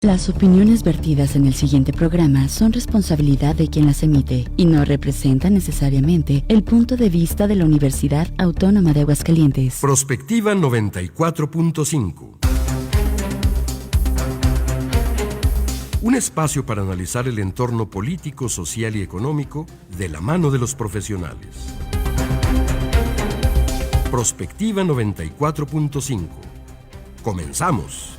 Las opiniones vertidas en el siguiente programa son responsabilidad de quien las emite y no representan necesariamente el punto de vista de la Universidad Autónoma de Aguascalientes. Prospectiva 94.5. Un espacio para analizar el entorno político, social y económico de la mano de los profesionales. Prospectiva 94.5. Comenzamos.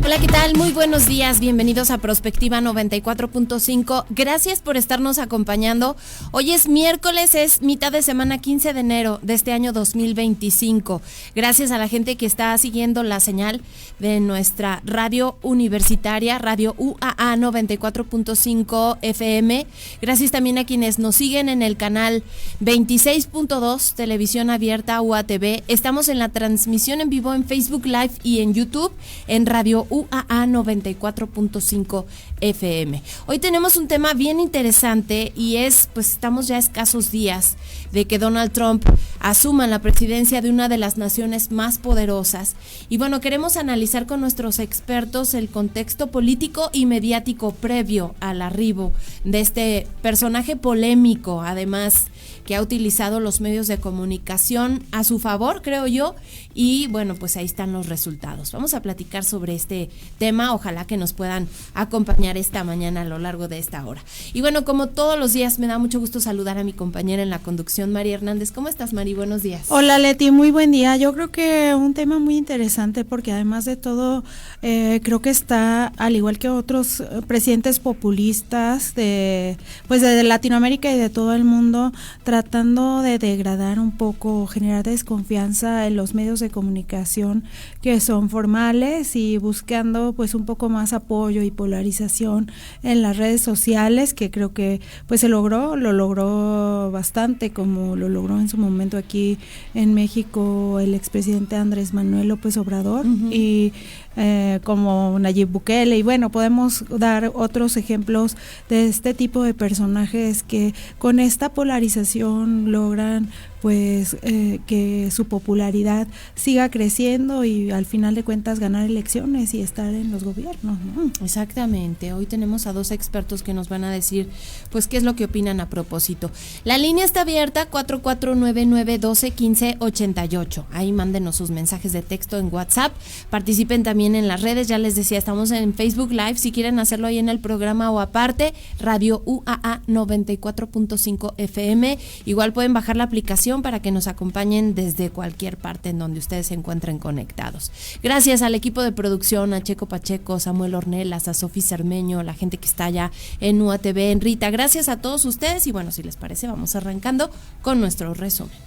Hola, ¿qué tal? Muy buenos días, bienvenidos a Prospectiva 94.5. Gracias por estarnos acompañando. Hoy es miércoles, es mitad de semana, 15 de enero de este año 2025. Gracias a la gente que está siguiendo la señal de nuestra radio universitaria, Radio UAA 94.5 FM. Gracias también a quienes nos siguen en el canal 26.2, Televisión Abierta UATV. Estamos en la transmisión en vivo en Facebook Live y en YouTube en Radio UAA 94.5 FM. Hoy tenemos un tema bien interesante y estamos ya a escasos días de que Donald Trump asuma la presidencia de una de las naciones más poderosas. Y bueno, queremos analizar con nuestros expertos el contexto político y mediático previo al arribo de este personaje polémico, además que ha utilizado los medios de comunicación a su favor, creo yo, y bueno, pues ahí están los resultados. Vamos a platicar sobre este tema, ojalá que nos puedan acompañar esta mañana a lo largo de esta hora. Y bueno, como todos los días, me da mucho gusto saludar a mi compañera en la conducción, Mari Hernández. ¿Cómo estás, Mari? Buenos días. Hola, Leti, muy buen día. Yo creo que un tema muy interesante porque además de todo, creo que está, al igual que otros presidentes populistas de Latinoamérica y de todo el mundo, tratando de degradar un poco, generar desconfianza en los medios de comunicación que son formales y buscando pues un poco más apoyo y polarización en las redes sociales, que creo que pues lo logró bastante, como lo logró en su momento aquí en México el expresidente Andrés Manuel López Obrador. Uh-huh. Y como Nayib Bukele, y bueno, podemos dar otros ejemplos de este tipo de personajes que con esta polarización logran pues que su popularidad siga creciendo y al final de cuentas ganar elecciones y estar en los gobiernos, ¿no? Exactamente, hoy tenemos a dos expertos que nos van a decir pues qué es lo que opinan a propósito. La línea está abierta, 4499-1215-88, ahí mándenos sus mensajes de texto en WhatsApp, participen también en las redes, ya les decía, estamos en Facebook Live, si quieren hacerlo ahí en el programa o aparte, Radio UAA 94.5 FM, igual pueden bajar la aplicación para que nos acompañen desde cualquier parte en donde ustedes se encuentren conectados. Gracias al equipo de producción, a Checo Pacheco, Samuel Ornelas, a Sofía Cermeño, la gente que está allá en UATV, en Rita, gracias a todos ustedes y bueno, si les parece, vamos arrancando con nuestro resumen.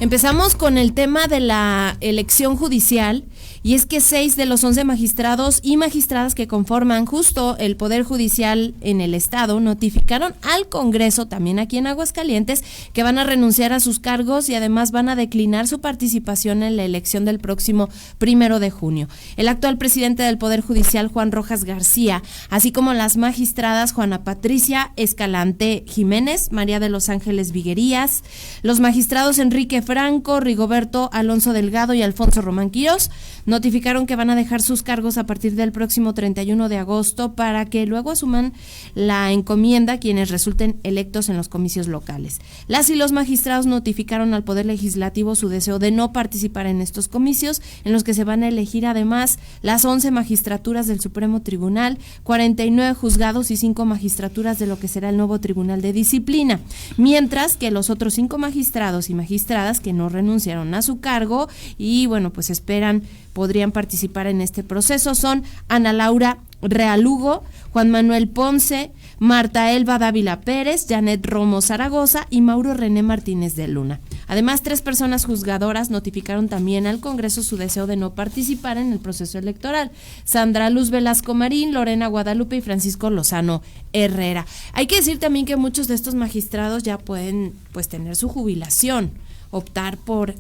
Empezamos con el tema de la elección judicial, y es que 6 de los 11 magistrados y magistradas que conforman justo el Poder Judicial en el Estado notificaron al Congreso, también aquí en Aguascalientes, que van a renunciar a sus cargos y además van a declinar su participación en la elección del próximo 1 de junio. El actual presidente del Poder Judicial, Juan Rojas García, así como las magistradas Juana Patricia Escalante Jiménez, María de los Ángeles Viguerías, los magistrados Enrique Franco, Rigoberto Alonso Delgado y Alfonso Román Quirós, notificaron que van a dejar sus cargos a partir del próximo 31 de agosto para que luego asuman la encomienda quienes resulten electos en los comicios locales. Las y los magistrados notificaron al Poder Legislativo su deseo de no participar en estos comicios, en los que se van a elegir además las 11 magistraturas del Supremo Tribunal, 49 juzgados y 5 magistraturas de lo que será el nuevo Tribunal de Disciplina, mientras que los otros 5 magistrados y magistradas que no renunciaron a su cargo y bueno, pues podrían participar en este proceso son Ana Laura Realugo, Juan Manuel Ponce, Marta Elba Dávila Pérez, Janet Romo Zaragoza y Mauro René Martínez de Luna. Además, 3 personas juzgadoras notificaron también al Congreso su deseo de no participar en el proceso electoral: Sandra Luz Velasco Marín, Lorena Guadalupe y Francisco Lozano Herrera. Hay que decir también que muchos de estos magistrados ya pueden tener su jubilación, optar por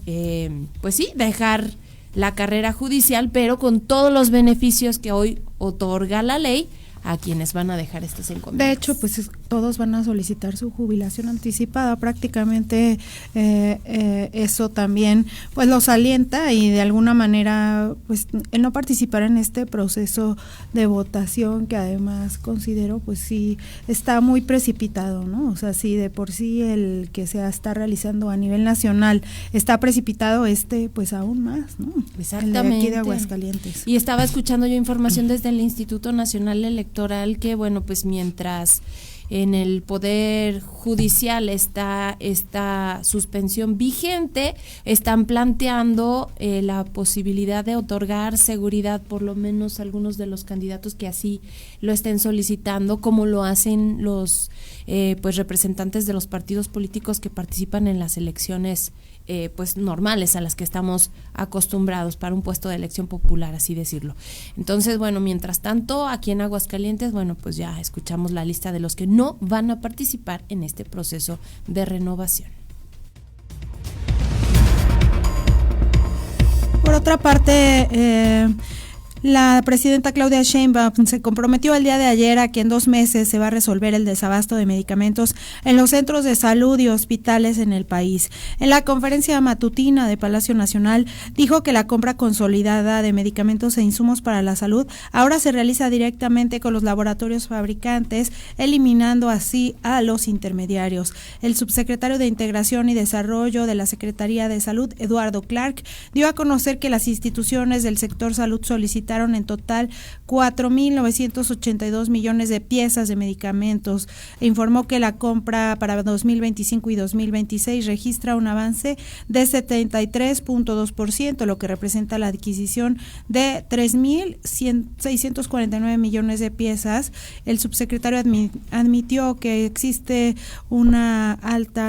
dejar la carrera judicial, pero con todos los beneficios que hoy otorga la ley a quienes van a dejar estas encomiendas. De hecho, pues todos van a solicitar su jubilación anticipada, prácticamente eso también pues los alienta y de alguna manera pues el no participar en este proceso de votación, que además considero pues sí está muy precipitado, ¿no? O sea, sí de por sí el que se está realizando a nivel nacional está precipitado, pues aún más, ¿no? Exactamente. El de aquí de Aguascalientes. Y estaba escuchando yo información desde el Instituto Nacional Electoral que, bueno, pues mientras en el Poder Judicial está esta suspensión vigente, están planteando la posibilidad de otorgar seguridad, por lo menos a algunos de los candidatos que así lo estén solicitando, como lo hacen los pues representantes de los partidos políticos que participan en las elecciones pues normales a las que estamos acostumbrados para un puesto de elección popular, así decirlo. Entonces, bueno, mientras tanto, aquí en Aguascalientes, bueno, pues ya escuchamos la lista de los que no van a participar en este proceso de renovación. Por otra parte, la presidenta Claudia Sheinbaum se comprometió el día de ayer a que en 2 meses se va a resolver el desabasto de medicamentos en los centros de salud y hospitales en el país. En la conferencia matutina de Palacio Nacional dijo que la compra consolidada de medicamentos e insumos para la salud ahora se realiza directamente con los laboratorios fabricantes, eliminando así a los intermediarios. El subsecretario de Integración y Desarrollo de la Secretaría de Salud, Eduardo Clark, dio a conocer que las instituciones del sector salud solicitaron en total 4.982 millones de piezas de medicamentos. Informó que la compra para 2025 y 2026 registra un avance de 73.2%, lo que representa la adquisición de 3.649 millones de piezas. El subsecretario admitió que existe un alto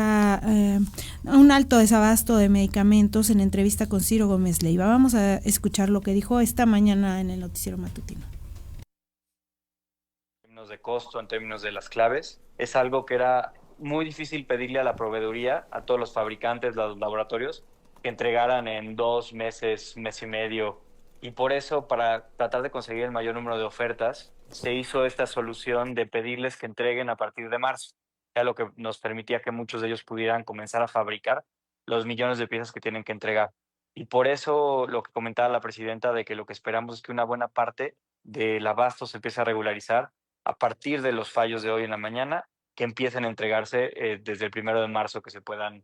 desabasto de medicamentos en entrevista con Ciro Gómez Leiva. Vamos a escuchar lo que dijo esta mañana en el noticiero matutino. En términos de costo, en términos de las claves, es algo que era muy difícil pedirle a la proveeduría, a todos los fabricantes, los laboratorios, que entregaran en 2 meses, mes y medio. Y por eso, para tratar de conseguir el mayor número de ofertas, se hizo esta solución de pedirles que entreguen a partir de marzo, ya lo que nos permitía que muchos de ellos pudieran comenzar a fabricar los millones de piezas que tienen que entregar. Y por eso lo que comentaba la presidenta de que lo que esperamos es que una buena parte del abasto se empiece a regularizar a partir de los fallos de hoy en la mañana, que empiecen a entregarse desde el 1 de marzo, que se puedan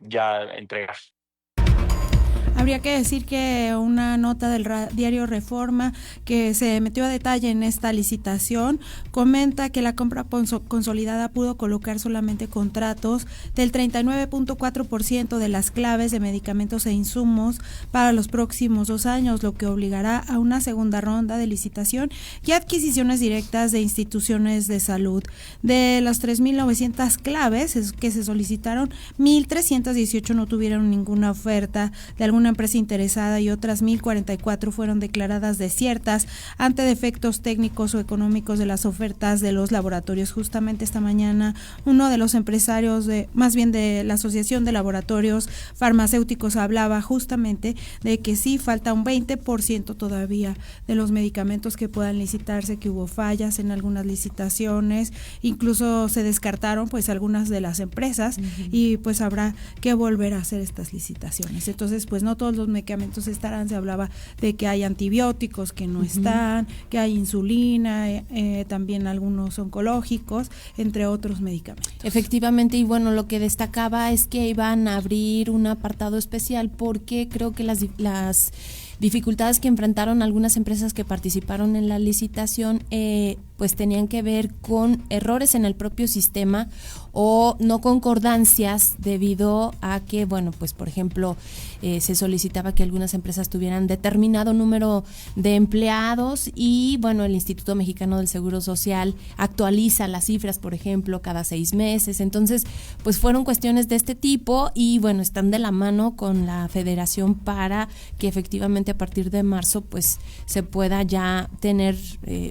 ya entregar. Habría que decir que una nota del diario Reforma que se metió a detalle en esta licitación comenta que la compra consolidada pudo colocar solamente contratos del 39.4% de las claves de medicamentos e insumos para los próximos 2 años, lo que obligará a una segunda ronda de licitación y adquisiciones directas de instituciones de salud. De las 3.900 claves que se solicitaron, 1.318 no tuvieron ninguna oferta de alguna empresa interesada y otras 1.044 fueron declaradas desiertas ante defectos técnicos o económicos de las ofertas de los laboratorios. Justamente esta mañana uno de los empresarios de la Asociación de Laboratorios Farmacéuticos hablaba justamente de que sí falta un 20% todavía de los medicamentos que puedan licitarse, que hubo fallas en algunas licitaciones, incluso se descartaron pues algunas de las empresas y pues habrá que volver a hacer estas licitaciones. Entonces pues no todos los medicamentos estarán, se hablaba de que hay antibióticos que no están, que hay insulina, también algunos oncológicos, entre otros medicamentos. Efectivamente, y bueno, lo que destacaba es que iban a abrir un apartado especial porque creo que las dificultades que enfrentaron algunas empresas que participaron en la licitación pues tenían que ver con errores en el propio sistema o no concordancias debido a que, bueno, pues por ejemplo, se solicitaba que algunas empresas tuvieran determinado número de empleados y, bueno, el Instituto Mexicano del Seguro Social actualiza las cifras, por ejemplo, cada 6 meses. Entonces, pues fueron cuestiones de este tipo y, bueno, están de la mano con la Federación para que efectivamente a partir de marzo, pues se pueda ya tener,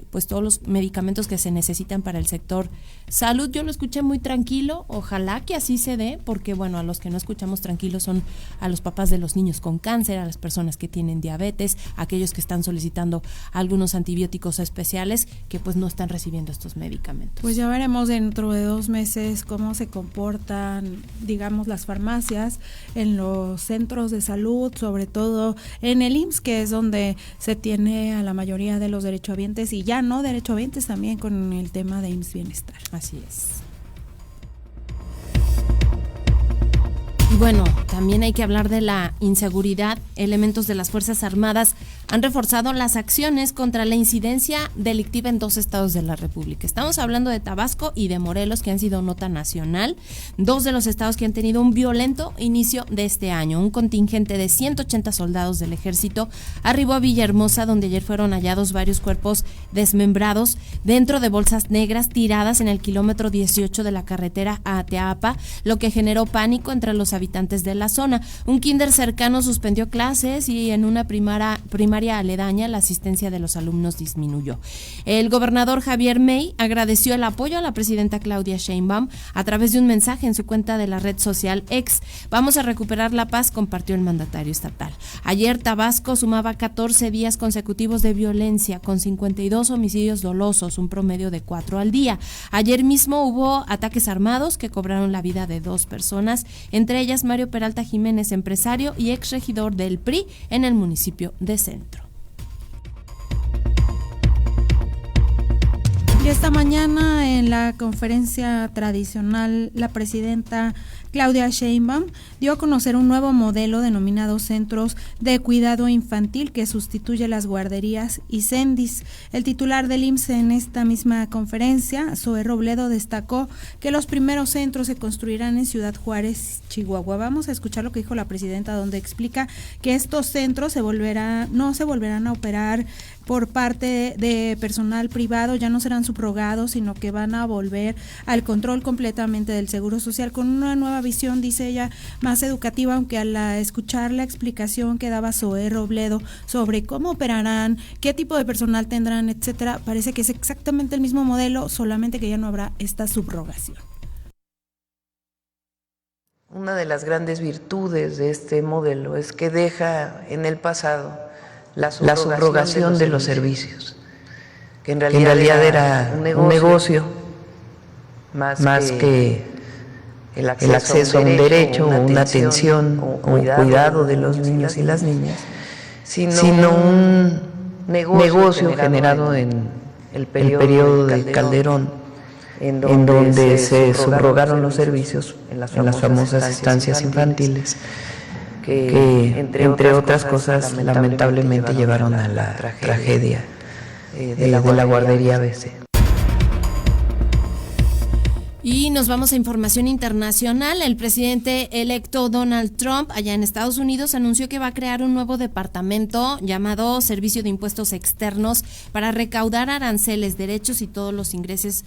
pues todos los medicamentos medicamentos que se necesitan para el sector salud. Yo lo escuché muy tranquilo, ojalá que así se dé, porque bueno, a los que no escuchamos tranquilos son a los papás de los niños con cáncer, a las personas que tienen diabetes, a aquellos que están solicitando algunos antibióticos especiales que pues no están recibiendo estos medicamentos. Pues ya veremos dentro de 2 meses cómo se comportan, digamos, las farmacias en los centros de salud, sobre todo en el IMSS, que es donde se tiene a la mayoría de los derechohabientes y ya no derechohabientes también con el tema de IMSS Bienestar. Así es. Y bueno, también hay que hablar de la inseguridad. Elementos de las Fuerzas Armadas han reforzado las acciones contra la incidencia delictiva en 2 estados de la República. Estamos hablando de Tabasco y de Morelos, que han sido nota nacional, 2 de los estados que han tenido un violento inicio de este año. Un contingente de 180 soldados del ejército arribó a Villahermosa, donde ayer fueron hallados varios cuerpos desmembrados dentro de bolsas negras tiradas en el kilómetro 18 de la carretera a Ateapa, lo que generó pánico entre los habitantes de la zona. Un kinder cercano suspendió clases y en una primaria aledaña la asistencia de los alumnos disminuyó. El gobernador Javier May agradeció el apoyo a la presidenta Claudia Sheinbaum a través de un mensaje en su cuenta de la red social X. Vamos a recuperar la paz, compartió el mandatario estatal. Ayer Tabasco sumaba 14 días consecutivos de violencia con 52 homicidios dolosos, un promedio de 4 al día. Ayer mismo hubo ataques armados que cobraron la vida de 2 personas, entre ellas Mario Peralta Jiménez, empresario y exregidor del PRI en el municipio de Centro. Y esta mañana en la conferencia tradicional, la presidenta Claudia Sheinbaum dio a conocer un nuevo modelo denominado Centros de Cuidado Infantil que sustituye las guarderías y CENDIS. El titular del IMSS en esta misma conferencia, Zoe Robledo, destacó que los primeros centros se construirán en Ciudad Juárez, Chihuahua. Vamos a escuchar lo que dijo la presidenta, donde explica que estos centros no se volverán a operar por parte de personal privado, ya no serán subrogados, sino que van a volver al control completamente del Seguro Social con una nueva visión, dice ella, más educativa, aunque al escuchar la explicación que daba Zoe Robledo sobre cómo operarán, qué tipo de personal tendrán, etcétera, parece que es exactamente el mismo modelo, solamente que ya no habrá esta subrogación. Una de las grandes virtudes de este modelo es que deja en el pasado la subrogación de los servicios, que en realidad era un negocio más que el acceso a un derecho o una atención o cuidado de los niños y las niñas, sino un negocio generado en el periodo de Calderón, en donde se subrogaron los servicios en las famosas estancias infantiles, que entre otras cosas lamentablemente llevaron a la tragedia de la guardería ABC. Y nos vamos a información internacional. El presidente electo Donald Trump, allá en Estados Unidos, anunció que va a crear un nuevo departamento llamado Servicio de Impuestos Externos para recaudar aranceles, derechos y todos los ingresos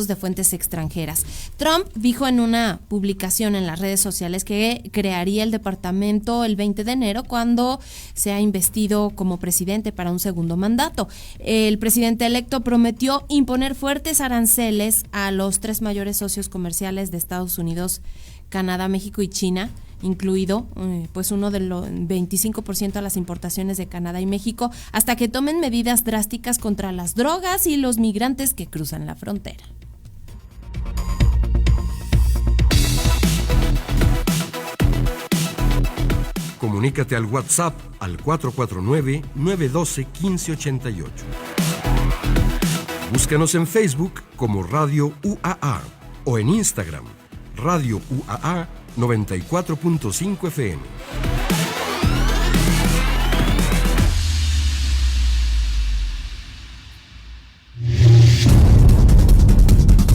de fuentes extranjeras. Trump dijo en una publicación en las redes sociales que crearía el departamento el 20 de enero cuando sea investido como presidente para un segundo mandato. El presidente electo prometió imponer fuertes aranceles a los 3 mayores socios comerciales de Estados Unidos, Canadá, México y China, incluido pues uno del 25% a las importaciones de Canadá y México, hasta que tomen medidas drásticas contra las drogas y los migrantes que cruzan la frontera. Comunícate al WhatsApp al 449-912-1588. Búscanos en Facebook como Radio UAA o en Instagram, Radio UAA 94.5 FM.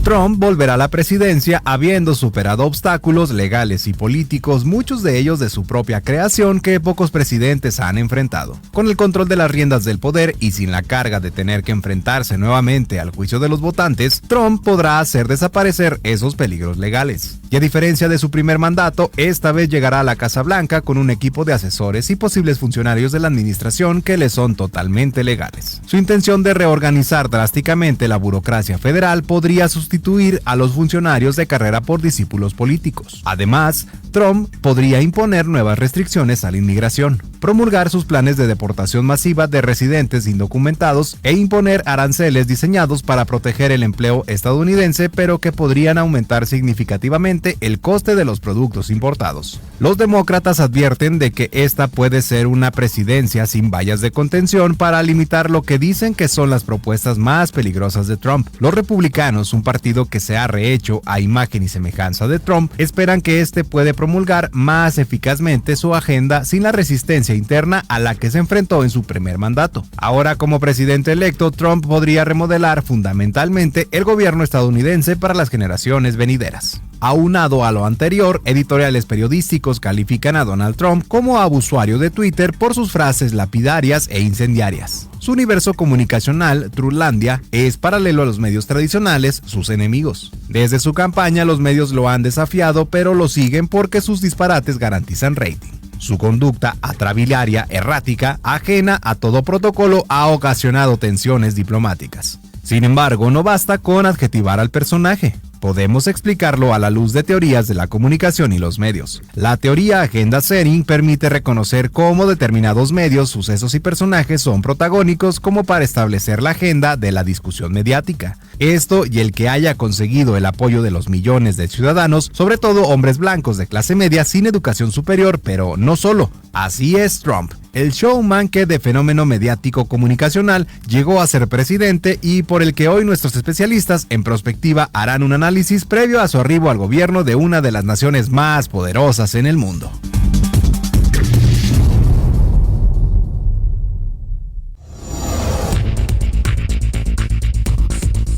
Trump volverá a la presidencia habiendo superado obstáculos legales y políticos, muchos de ellos de su propia creación, que pocos presidentes han enfrentado. Con el control de las riendas del poder y sin la carga de tener que enfrentarse nuevamente al juicio de los votantes, Trump podrá hacer desaparecer esos peligros legales. Y a diferencia de su primer mandato, esta vez llegará a la Casa Blanca con un equipo de asesores y posibles funcionarios de la administración que le son totalmente legales. Su intención de reorganizar drásticamente la burocracia federal podría sustituir a los funcionarios de carrera por discípulos políticos. Además, Trump podría imponer nuevas restricciones a la inmigración, promulgar sus planes de deportación masiva de residentes indocumentados e imponer aranceles diseñados para proteger el empleo estadounidense, pero que podrían aumentar significativamente el coste de los productos importados. Los demócratas advierten de que esta puede ser una presidencia sin vallas de contención para limitar lo que dicen que son las propuestas más peligrosas de Trump. Los republicanos, un partido que se ha rehecho a imagen y semejanza de Trump, esperan que este puede promulgar más eficazmente su agenda sin la resistencia interna a la que se enfrentó en su primer mandato. Ahora, como presidente electo, Trump podría remodelar fundamentalmente el gobierno estadounidense para las generaciones venideras. Aunado a lo anterior, editoriales periodísticos califican a Donald Trump como abusuario de Twitter por sus frases lapidarias e incendiarias. Su universo comunicacional, Trutlandia, es paralelo a los medios tradicionales, sus enemigos. Desde su campaña, los medios lo han desafiado, pero lo siguen porque sus disparates garantizan rating. Su conducta atrabiliaria, errática, ajena a todo protocolo, ha ocasionado tensiones diplomáticas. Sin embargo, no basta con adjetivar al personaje. Podemos explicarlo a la luz de teorías de la comunicación y los medios. La teoría Agenda Setting permite reconocer cómo determinados medios, sucesos y personajes son protagónicos como para establecer la agenda de la discusión mediática. Esto y el que haya conseguido el apoyo de los millones de ciudadanos, sobre todo hombres blancos de clase media sin educación superior, pero no solo. Así es Trump, el showman que de fenómeno mediático comunicacional llegó a ser presidente y por el que hoy nuestros especialistas en prospectiva harán un análisis previo a su arribo al gobierno de una de las naciones más poderosas en el mundo.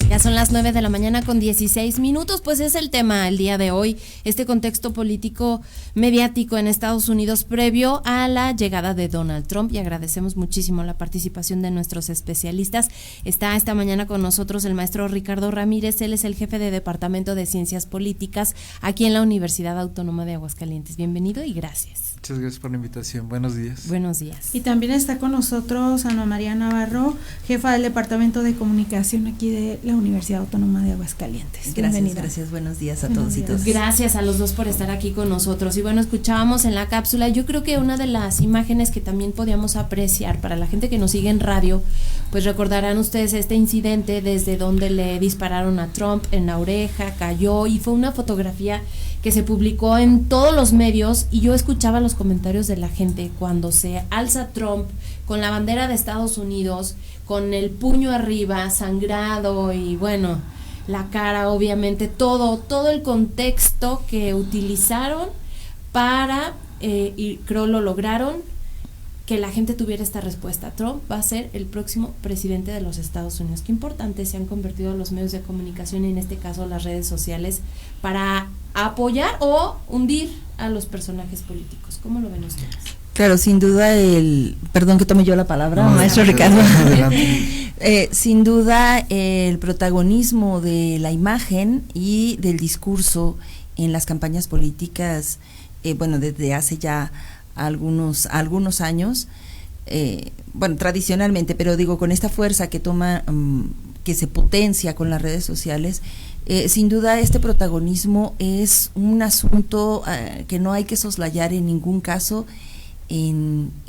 Ya son las 9 de la mañana con 16 minutos, pues es el tema el día de hoy, este contexto político mediático en Estados Unidos previo a la llegada de Donald Trump, y agradecemos muchísimo la participación de nuestros especialistas. Está esta mañana con nosotros el maestro Ricardo Ramírez, él es el jefe de Departamento de Ciencias Políticas aquí en la Universidad Autónoma de Aguascalientes. Bienvenido y gracias. Muchas gracias por la invitación. Buenos días. Buenos días. Y también está con nosotros Ana María Navarro, jefa del Departamento de Comunicación aquí de la Universidad Autónoma de Aguascalientes. Gracias. Buenos días a todos y todas. Gracias a los dos por estar aquí con nosotros. Y bueno, escuchábamos en la cápsula, yo creo que una de las imágenes que también podíamos apreciar para la gente que nos sigue en radio, pues recordarán ustedes este incidente desde donde le dispararon a Trump en la oreja, cayó, y fue una fotografía que se publicó en todos los medios, y yo escuchaba los comentarios de la gente cuando se alza Trump con la bandera de Estados Unidos, con el puño arriba, sangrado, y bueno, la cara, obviamente, todo el contexto que utilizaron para, y creo lo lograron, que la gente tuviera esta respuesta. Trump va a ser el próximo presidente de los Estados Unidos. Qué importante se han convertido los medios de comunicación, en este caso las redes sociales, para apoyar o hundir a los personajes políticos. ¿Cómo lo ven ustedes? Claro, sin duda perdón que tome yo la palabra, maestro Ricardo. Sin duda el protagonismo de la imagen y del discurso en las campañas políticas, desde hace ya algunos años, tradicionalmente, pero digo, con esta fuerza que toma, que se potencia con las redes sociales, sin duda este protagonismo es un asunto que no hay que soslayar en ningún caso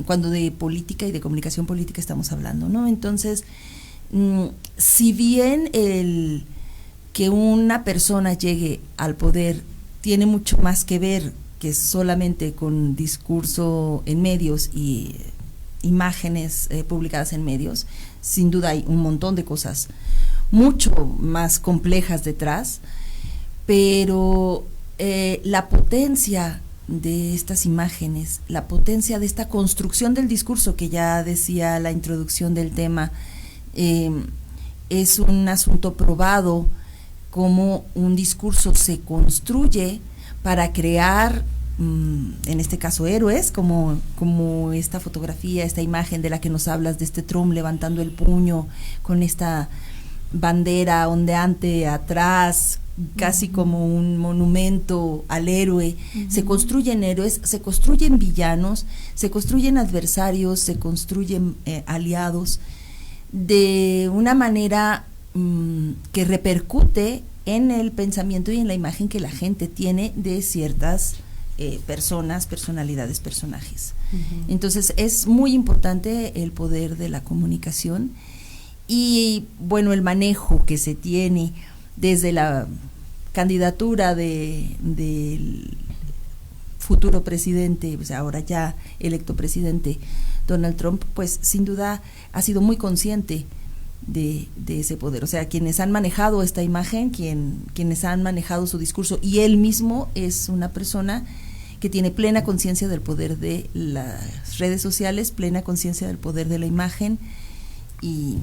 cuando de política y de comunicación política estamos hablando, ¿no? Entonces, si bien el que una persona llegue al poder tiene mucho más que ver que solamente con discurso en medios y imágenes publicadas en medios, sin duda hay un montón de cosas mucho más complejas detrás, pero la potencia de estas imágenes, la potencia de esta construcción del discurso que ya decía la introducción del tema, es un asunto probado cómo un discurso se construye para crear, en este caso, héroes, como esta fotografía, esta imagen de la que nos hablas, de este Trump levantando el puño con esta bandera ondeante atrás, casi como un monumento al héroe. Se construyen héroes, se construyen villanos, se construyen adversarios, se construyen aliados de una manera que repercute en el pensamiento y en la imagen que la gente tiene de ciertas personas, personalidades, personajes. Entonces es muy importante el poder de la comunicación y bueno, el manejo que se tiene desde la candidatura del futuro presidente, o sea, ahora ya electo presidente Donald Trump, pues sin duda ha sido muy consciente de ese poder. O sea, quienes han manejado esta imagen, quienes han manejado su discurso, y él mismo es una persona que tiene plena conciencia del poder de las redes sociales, plena conciencia del poder de la imagen, y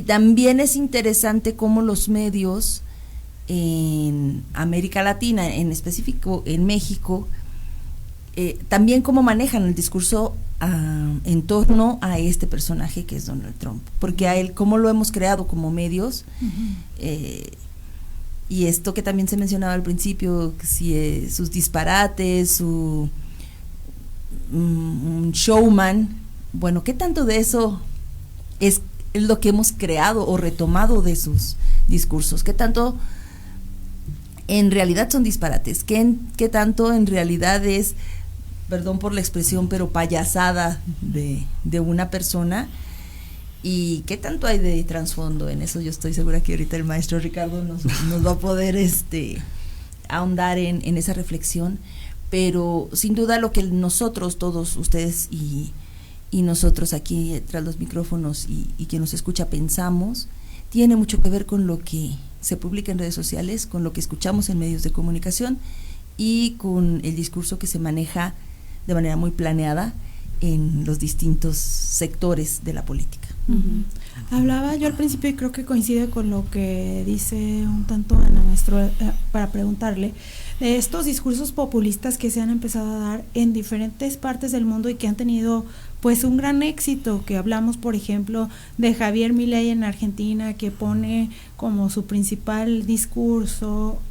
también es interesante cómo los medios en América Latina, en específico en México, también cómo manejan el discurso en torno a este personaje que es Donald Trump, porque a él, cómo lo hemos creado como medios, y esto que también se mencionaba al principio, si sus disparates, su showman, bueno, ¿qué tanto de eso es lo que hemos creado o retomado de sus discursos? ¿Qué tanto en realidad son disparates? ¿Qué tanto en realidad es, perdón por la expresión, pero payasada de una persona? ¿Y qué tanto hay de trasfondo en eso? Yo estoy segura que ahorita el maestro Ricardo nos va a poder ahondar en esa reflexión, pero sin duda lo que nosotros, todos ustedes y nosotros aquí tras los micrófonos y quien nos escucha pensamos, tiene mucho que ver con lo que se publica en redes sociales, con lo que escuchamos en medios de comunicación y con el discurso que se maneja de manera muy planeada en los distintos sectores de la política. Hablaba yo al principio, y creo que coincide con lo que dice un tanto Ana, maestro, para preguntarle, de estos discursos populistas que se han empezado a dar en diferentes partes del mundo y que han tenido pues un gran éxito, que hablamos por ejemplo de Javier Milei en Argentina, que pone como su principal discurso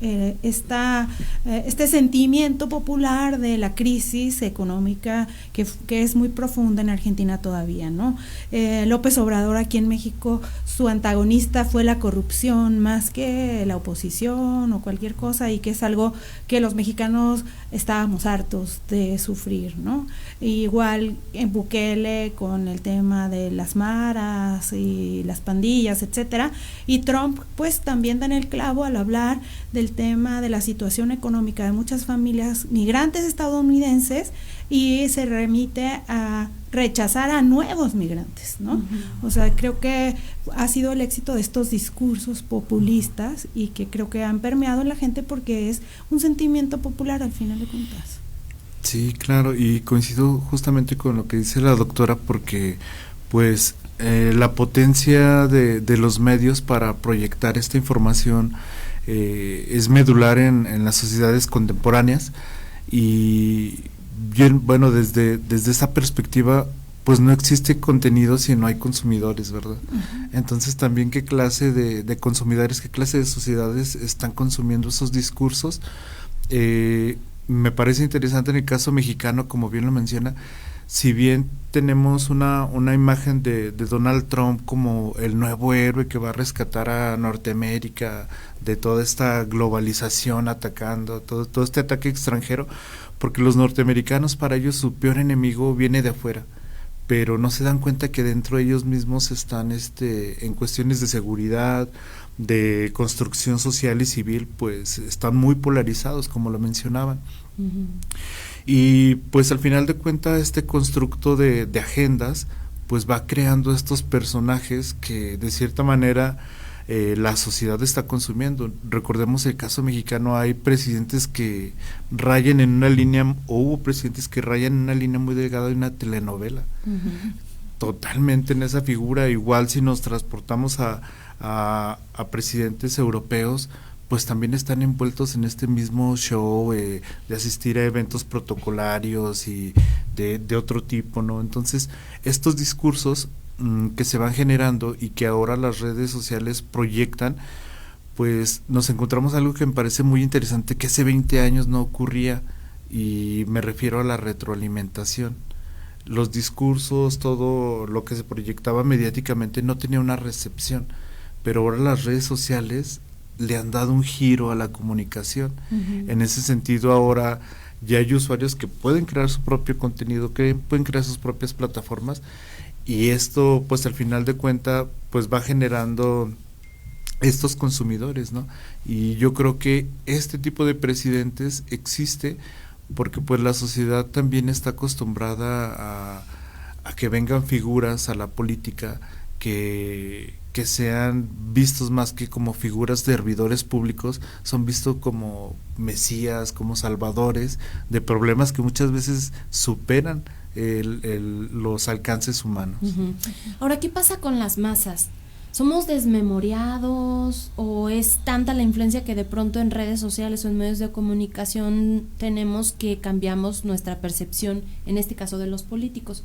este sentimiento popular de la crisis económica que es muy profunda en Argentina todavía, ¿no? López Obrador aquí en México, su antagonista fue la corrupción más que la oposición o cualquier cosa, y que es algo que los mexicanos estábamos hartos de sufrir, ¿no? Igual en Bukele con el tema de las maras y las pandillas, etcétera, y Trump pues también da en el clavo al hablar del tema de la situación económica de muchas familias migrantes estadounidenses, y se remite a rechazar a nuevos migrantes, ¿no? O sea, creo que ha sido el éxito de estos discursos populistas y que creo que han permeado en la gente porque es un sentimiento popular al final de cuentas. Sí, claro, y coincido justamente con lo que dice la doctora, porque pues la potencia de los medios para proyectar esta información es medular en las sociedades contemporáneas, y bien, bueno, desde esa perspectiva pues no existe contenido si no hay consumidores, ¿verdad? Entonces también qué clase de consumidores, qué clase de sociedades están consumiendo esos discursos. Me parece interesante en el caso mexicano, como bien lo menciona, si bien tenemos una imagen de Donald Trump como el nuevo héroe que va a rescatar a Norteamérica de toda esta globalización atacando, todo este ataque extranjero, porque los norteamericanos, para ellos su peor enemigo viene de afuera, pero no se dan cuenta que dentro de ellos mismos están en cuestiones de seguridad, de construcción social y civil, pues están muy polarizados, como lo mencionaban. Y pues al final de cuentas este constructo de agendas pues va creando estos personajes que de cierta manera la sociedad está consumiendo. Recordemos el caso mexicano, hay presidentes que rayan en una línea, o hubo presidentes que rayan en una línea muy delgada de una telenovela, totalmente en esa figura. Igual si nos transportamos a presidentes europeos, pues también están envueltos en este mismo show de asistir a eventos protocolarios y de otro tipo, ¿no? Entonces estos discursos que se van generando y que ahora las redes sociales proyectan, pues nos encontramos algo que me parece muy interesante, que hace 20 años no ocurría, y me refiero a la retroalimentación. Los discursos, todo lo que se proyectaba mediáticamente no tenía una recepción, pero ahora las redes sociales le han dado un giro a la comunicación. En ese sentido, ahora ya hay usuarios que pueden crear su propio contenido, que pueden crear sus propias plataformas, y esto pues al final de cuentas pues va generando estos consumidores, ¿no? Y yo creo que este tipo de presidentes existe porque pues la sociedad también está acostumbrada a que vengan figuras a la política que sean vistos más que como figuras de servidores públicos, son vistos como mesías, como salvadores de problemas que muchas veces superan los alcances humanos. Ahora, ¿qué pasa con las masas? ¿Somos desmemoriados o es tanta la influencia que de pronto en redes sociales o en medios de comunicación tenemos que cambiamos nuestra percepción, en este caso de los políticos?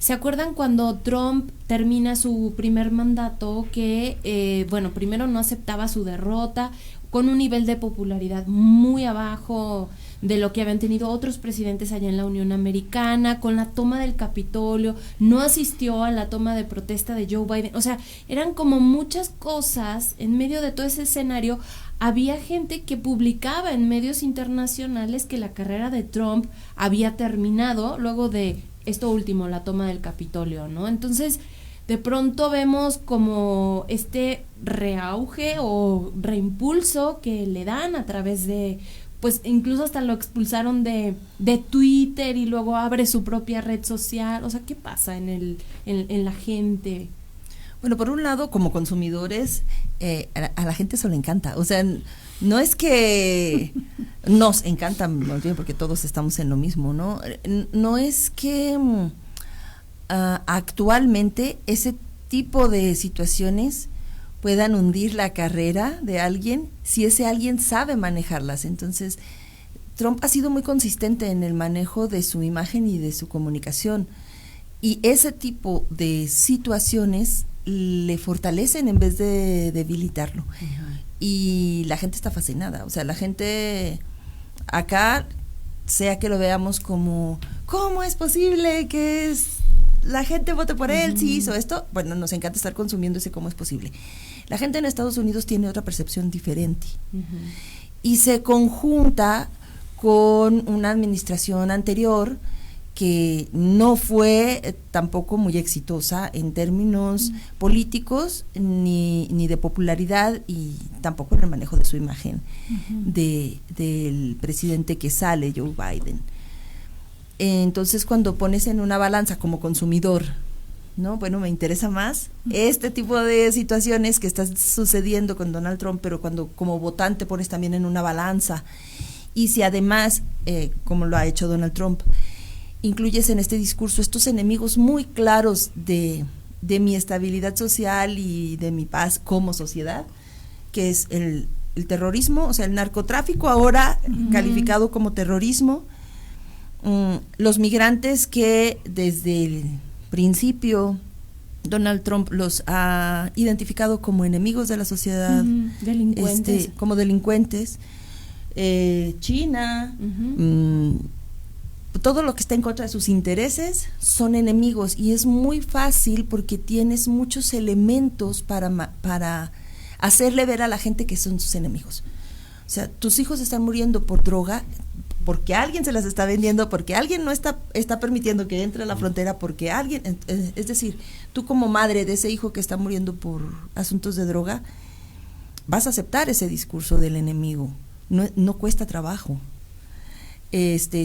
¿Se acuerdan cuando Trump termina su primer mandato que, primero no aceptaba su derrota, con un nivel de popularidad muy abajo de lo que habían tenido otros presidentes allá en la Unión Americana, con la toma del Capitolio, no asistió a la toma de protesta de Joe Biden? O sea, eran como muchas cosas en medio de todo ese escenario. Había gente que publicaba en medios internacionales que la carrera de Trump había terminado luego de esto último, la toma del Capitolio, ¿no? Entonces, de pronto vemos como este reauge o reimpulso que le dan a través de, pues incluso hasta lo expulsaron de Twitter y luego abre su propia red social. O sea, ¿qué pasa en la gente? Bueno, por un lado, como consumidores, a la gente eso le encanta. O sea, no es que nos encanta, más bien porque todos estamos en lo mismo, ¿no? No es que actualmente ese tipo de situaciones puedan hundir la carrera de alguien si ese alguien sabe manejarlas. Entonces, Trump ha sido muy consistente en el manejo de su imagen y de su comunicación, y ese tipo de situaciones le fortalecen en vez de debilitarlo. Y la gente está fascinada. O sea, la gente acá, sea que lo veamos como ¿cómo es posible que la gente vote por él si hizo esto? Bueno, nos encanta estar consumiendo ese cómo es posible. La gente en Estados Unidos tiene otra percepción diferente y se conjunta con una administración anterior que no fue tampoco muy exitosa en términos políticos ni de popularidad, y tampoco en el manejo de su imagen del presidente que sale, Joe Biden. Entonces, cuando pones en una balanza como consumidor, ¿no? Bueno, me interesa más este tipo de situaciones que están sucediendo con Donald Trump, pero cuando como votante pones también en una balanza, y si además, como lo ha hecho Donald Trump, incluyes en este discurso estos enemigos muy claros de mi estabilidad social y de mi paz como sociedad, que es el terrorismo, o sea, el narcotráfico ahora calificado como terrorismo, los migrantes que desde el principio Donald Trump los ha identificado como enemigos de la sociedad, delincuentes, como delincuentes, China, todo lo que está en contra de sus intereses son enemigos, y es muy fácil porque tienes muchos elementos para hacerle ver a la gente que son sus enemigos. O sea, tus hijos están muriendo por droga porque alguien se las está vendiendo, porque alguien no está permitiendo que entre a la frontera, porque alguien, es decir, tú como madre de ese hijo que está muriendo por asuntos de droga, vas a aceptar ese discurso del enemigo, no cuesta trabajo.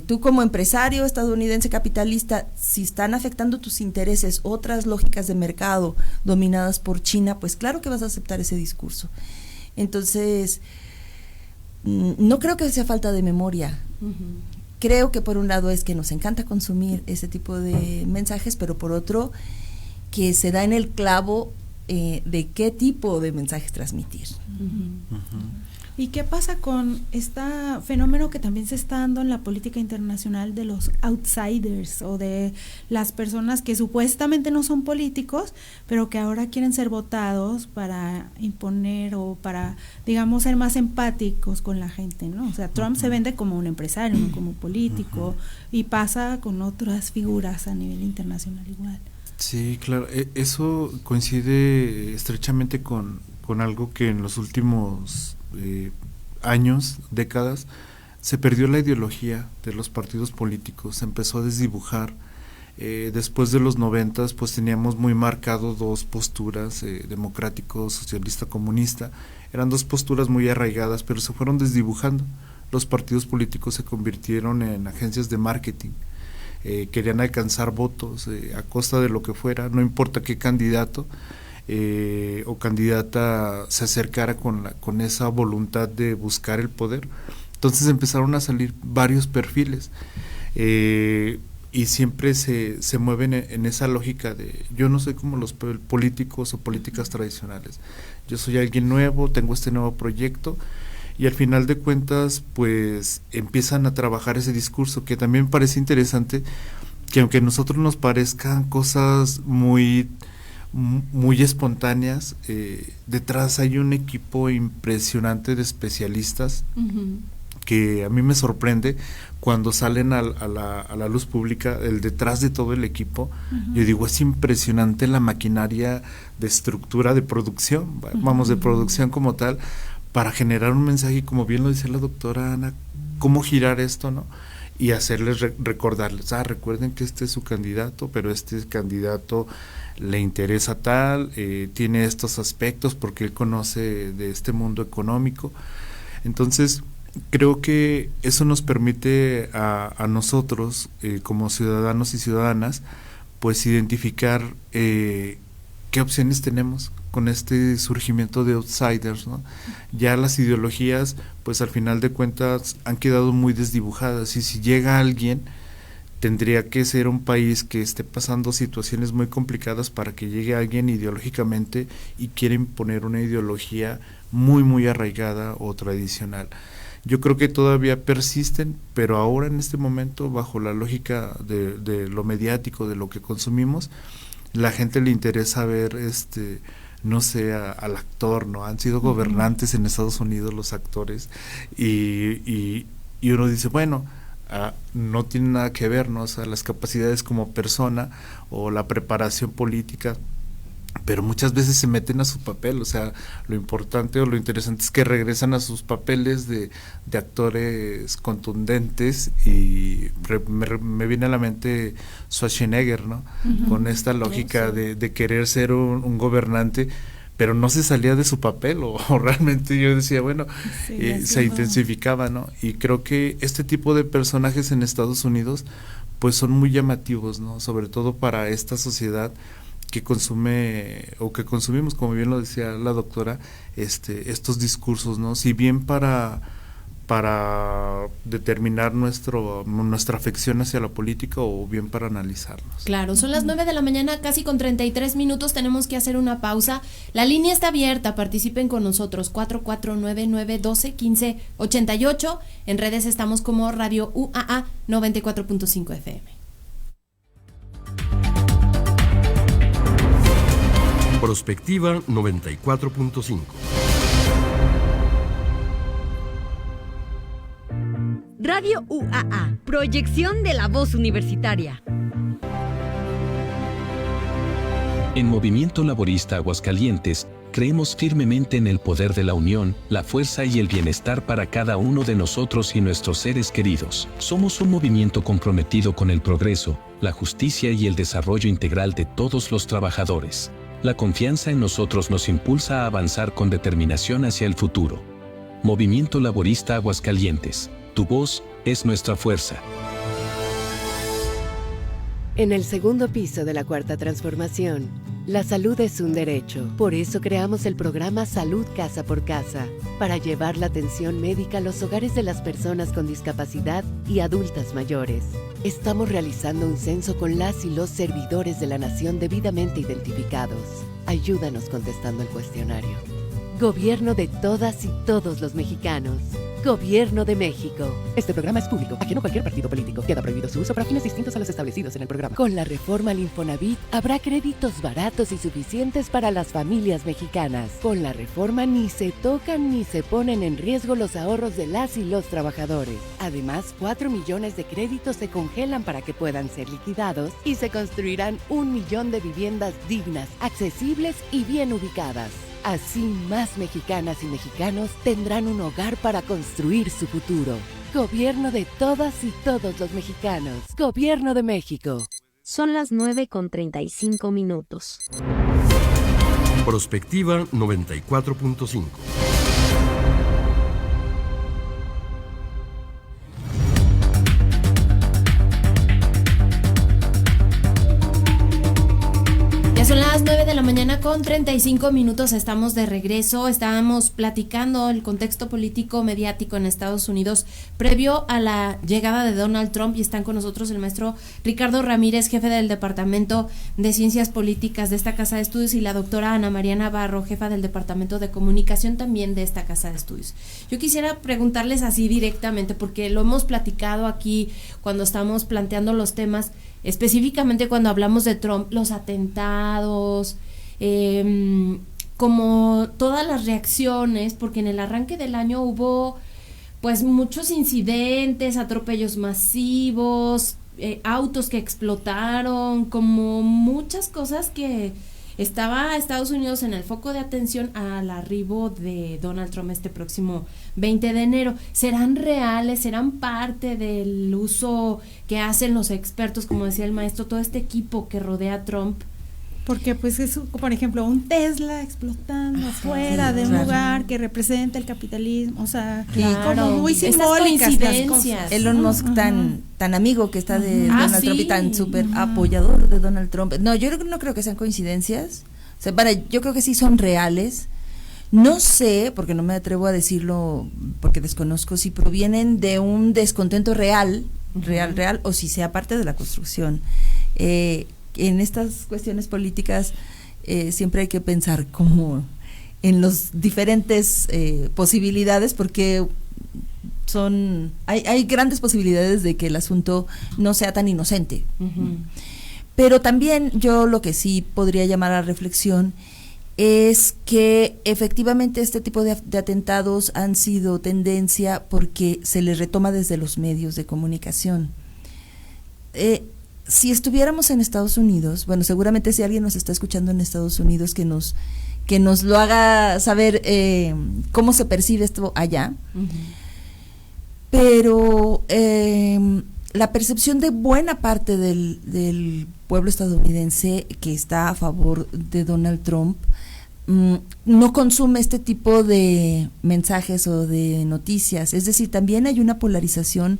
Tú como empresario estadounidense capitalista, si están afectando tus intereses otras lógicas de mercado dominadas por China, pues claro que vas a aceptar ese discurso. Entonces, no creo que sea falta de memoria. Creo que por un lado es que nos encanta consumir ese tipo de mensajes, pero por otro que se da en el clavo de qué tipo de mensajes transmitir. ¿Y qué pasa con este fenómeno que también se está dando en la política internacional de los outsiders o de las personas que supuestamente no son políticos, pero que ahora quieren ser votados para imponer o para, digamos, ser más empáticos con la gente, ¿no? O sea, Trump se vende como un empresario, no como político, y pasa con otras figuras a nivel internacional igual. Sí, claro, eso coincide estrechamente con algo que en los últimos años, décadas, se perdió la ideología de los partidos políticos, se empezó a desdibujar. Después de los 90, pues teníamos muy marcado dos posturas, democrático, socialista, comunista. Eran dos posturas muy arraigadas, pero se fueron desdibujando. Los partidos políticos se convirtieron en agencias de marketing. Querían alcanzar votos a costa de lo que fuera, no importa qué candidato o candidata se acercara con esa voluntad de buscar el poder. Entonces empezaron a salir varios perfiles y siempre se mueven en esa lógica de yo no soy como los políticos o políticas tradicionales, yo soy alguien nuevo, tengo este nuevo proyecto, y al final de cuentas pues empiezan a trabajar ese discurso que también parece interesante, que aunque a nosotros nos parezcan cosas muy espontáneas, detrás hay un equipo impresionante de especialistas que a mí me sorprende cuando salen a la luz pública, el detrás de todo el equipo. Yo digo, es impresionante la maquinaria de estructura de producción, vamos, de producción como tal, para generar un mensaje, y como bien lo decía la doctora Ana, cómo girar esto, ¿no? Y hacerles recordarles, recuerden que este es su candidato, pero este candidato le interesa tal, tiene estos aspectos porque él conoce de este mundo económico. Entonces, creo que eso nos permite a nosotros, como ciudadanos y ciudadanas, pues identificar qué opciones tenemos con este surgimiento de outsiders, ¿no? Ya las ideologías, pues al final de cuentas han quedado muy desdibujadas, y si llega alguien, tendría que ser un país que esté pasando situaciones muy complicadas para que llegue alguien ideológicamente y quiera imponer una ideología muy arraigada o tradicional. Yo creo que todavía persisten, pero ahora en este momento, bajo la lógica de lo mediático, de lo que consumimos, la gente le interesa ver no sé, al actor, ¿no? Han sido gobernantes en Estados Unidos los actores, y uno dice, bueno, no tiene nada que ver, ¿no? O sea, las capacidades como persona o la preparación política, pero muchas veces se meten a su papel. O sea, lo importante o lo interesante es que regresan a sus papeles de actores contundentes, y me viene a la mente Schwarzenegger, ¿no? Con esta lógica de querer ser un gobernante, pero no se salía de su papel, o realmente yo decía, bueno, se intensificaba, ¿no? Y creo que este tipo de personajes en Estados Unidos pues son muy llamativos, ¿no? Sobre todo para esta sociedad que consume o que consumimos, como bien lo decía la doctora, estos discursos, ¿no? Si bien para determinar nuestra afección hacia la política, o bien para analizarnos. Claro, son las 9 de la mañana, casi con 33 minutos, tenemos que hacer una pausa. La línea está abierta, participen con nosotros, 4499121588. En redes estamos como Radio UAA 94.5 FM. Prospectiva 94.5. Radio UAA, proyección de la voz universitaria. En Movimiento Laborista Aguascalientes, creemos firmemente en el poder de la unión, la fuerza y el bienestar para cada uno de nosotros y nuestros seres queridos. Somos un movimiento comprometido con el progreso, la justicia y el desarrollo integral de todos los trabajadores. La confianza en nosotros nos impulsa a avanzar con determinación hacia el futuro. Movimiento Laborista Aguascalientes. Tu voz es nuestra fuerza. En el segundo piso de la Cuarta Transformación, la salud es un derecho. Por eso creamos el programa Salud Casa por Casa, para llevar la atención médica a los hogares de las personas con discapacidad y adultas mayores. Estamos realizando un censo con las y los servidores de la nación debidamente identificados. Ayúdanos contestando el cuestionario. Gobierno de todas y todos los mexicanos. Gobierno de México. Este programa es público, ajeno a cualquier partido político. Queda prohibido su uso para fines distintos a los establecidos en el programa. Con la reforma al Infonavit habrá créditos baratos y suficientes para las familias mexicanas. Con la reforma ni se tocan ni se ponen en riesgo los ahorros de las y los trabajadores. Además, 4 millones de créditos se congelan para que puedan ser liquidados y se construirán 1 millón de viviendas dignas, accesibles y bien ubicadas. Así más mexicanas y mexicanos tendrán un hogar para construir su futuro. Gobierno de todas y todos los mexicanos. Gobierno de México. Son las 9:35. Prospectiva 94.5. Son las 9 de la mañana con 35 minutos, estamos de regreso, estábamos platicando el contexto político mediático en Estados Unidos previo a la llegada de Donald Trump y están con nosotros el maestro Ricardo Ramírez, jefe del Departamento de Ciencias Políticas de esta Casa de Estudios y la doctora Ana María Navarro, jefa del Departamento de Comunicación también de esta Casa de Estudios. Yo quisiera preguntarles así directamente porque lo hemos platicado aquí cuando estamos planteando los temas. Específicamente cuando hablamos de Trump, los atentados, como todas las reacciones, porque en el arranque del año hubo pues muchos incidentes, atropellos masivos, autos que explotaron, como muchas cosas que estaba Estados Unidos en el foco de atención al arribo de Donald Trump este próximo 20 de enero. ¿Serán reales? ¿Serán parte del uso que hacen los expertos, como decía el maestro, todo este equipo que rodea a Trump? Porque pues es, por ejemplo, un Tesla explotando afuera de un lugar que representa el capitalismo, o sea, como muy simbólicas las cosas. Elon Musk tan amigo que está de Donald Trump y tan súper apoyador de Donald Trump. No, yo no creo que sean coincidencias. O sea, yo creo que sí son reales. No sé, porque no me atrevo a decirlo, porque desconozco si provienen de un descontento real, o si sea parte de la construcción. En estas cuestiones políticas siempre hay que pensar como en los diferentes posibilidades, porque hay grandes posibilidades de que el asunto no sea tan inocente. Pero también yo lo que sí podría llamar a reflexión es que efectivamente este tipo de atentados han sido tendencia porque se les retoma desde los medios de comunicación. Si estuviéramos en Estados Unidos, bueno, seguramente si alguien nos está escuchando en Estados Unidos que nos lo haga saber cómo se percibe esto allá, pero la percepción de buena parte del pueblo estadounidense que está a favor de Donald Trump no consume este tipo de mensajes o de noticias, es decir, también hay una polarización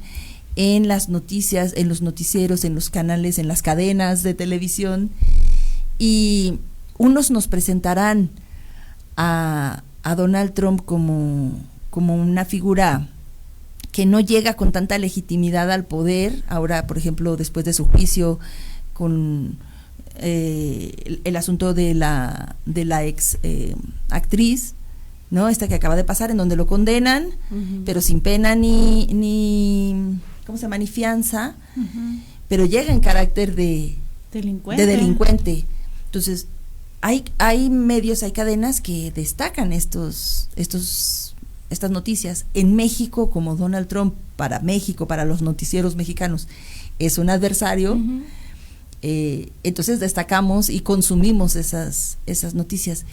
en las noticias, en los noticieros, en los canales, en las cadenas de televisión, y unos nos presentarán a Donald Trump como una figura que no llega con tanta legitimidad al poder. Ahora, por ejemplo, después de su juicio con el asunto de la ex actriz, ¿no? Esta que acaba de pasar, en donde lo condenan, pero sin pena ni ¿cómo se llama? Ni fianza, pero llega en carácter de delincuente. Entonces, hay medios, hay cadenas que destacan estas noticias. En México, como Donald Trump para México, para los noticieros mexicanos, es un adversario, entonces destacamos y consumimos esas noticias.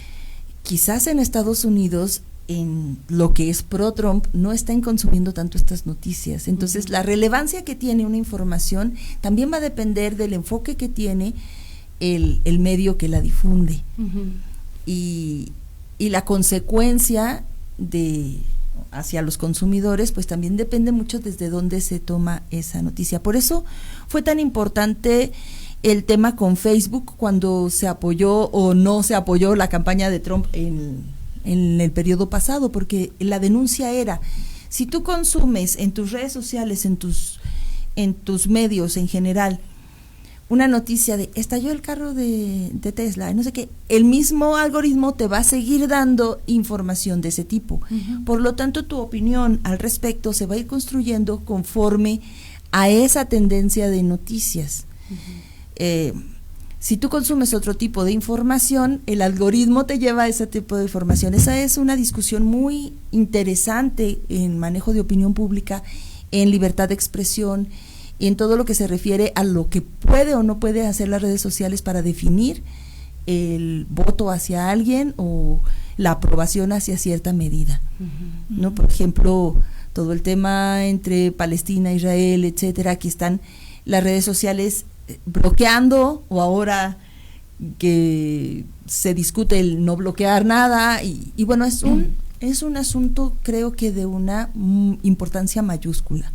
Quizás en Estados Unidos, en lo que es pro Trump, no están consumiendo tanto estas noticias. Entonces, la relevancia que tiene una información también va a depender del enfoque que tiene el medio que la difunde. Y la consecuencia hacia los consumidores, pues también depende mucho desde dónde se toma esa noticia. Por eso fue tan importante el tema con Facebook cuando se apoyó o no se apoyó la campaña de Trump en el periodo pasado, porque la denuncia era: si tú consumes en tus redes sociales, en tus medios en general, una noticia de estalló el carro de Tesla, no sé qué, el mismo algoritmo te va a seguir dando información de ese tipo. Por lo tanto, tu opinión al respecto se va a ir construyendo conforme a esa tendencia de noticias. Si tú consumes otro tipo de información, el algoritmo te lleva a ese tipo de información. Esa es una discusión muy interesante en manejo de opinión pública, en libertad de expresión, y en todo lo que se refiere a lo que puede o no puede hacer las redes sociales para definir el voto hacia alguien o la aprobación hacia cierta medida, ¿no? Por ejemplo, todo el tema entre Palestina, Israel, etcétera, aquí están las redes sociales bloqueando, o ahora que se discute el no bloquear nada, y bueno, es un asunto, creo que de una importancia mayúscula.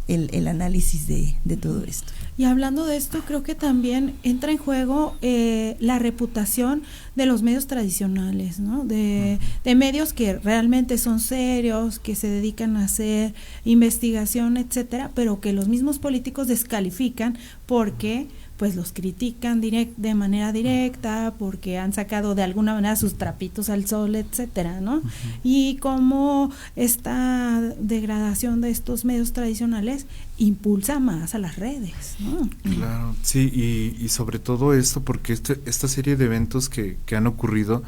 El análisis de todo esto. Y hablando de esto, creo que también entra en juego la reputación de los medios tradicionales, ¿no? De medios que realmente son serios, que se dedican a hacer investigación, etcétera, pero que los mismos políticos descalifican porque pues los critican de manera directa, porque han sacado de alguna manera sus trapitos al sol, etcétera, ¿no? Y cómo esta degradación de estos medios tradicionales impulsa más a las redes, ¿no? Claro, sí, y sobre todo esto, porque esta serie de eventos que han ocurrido,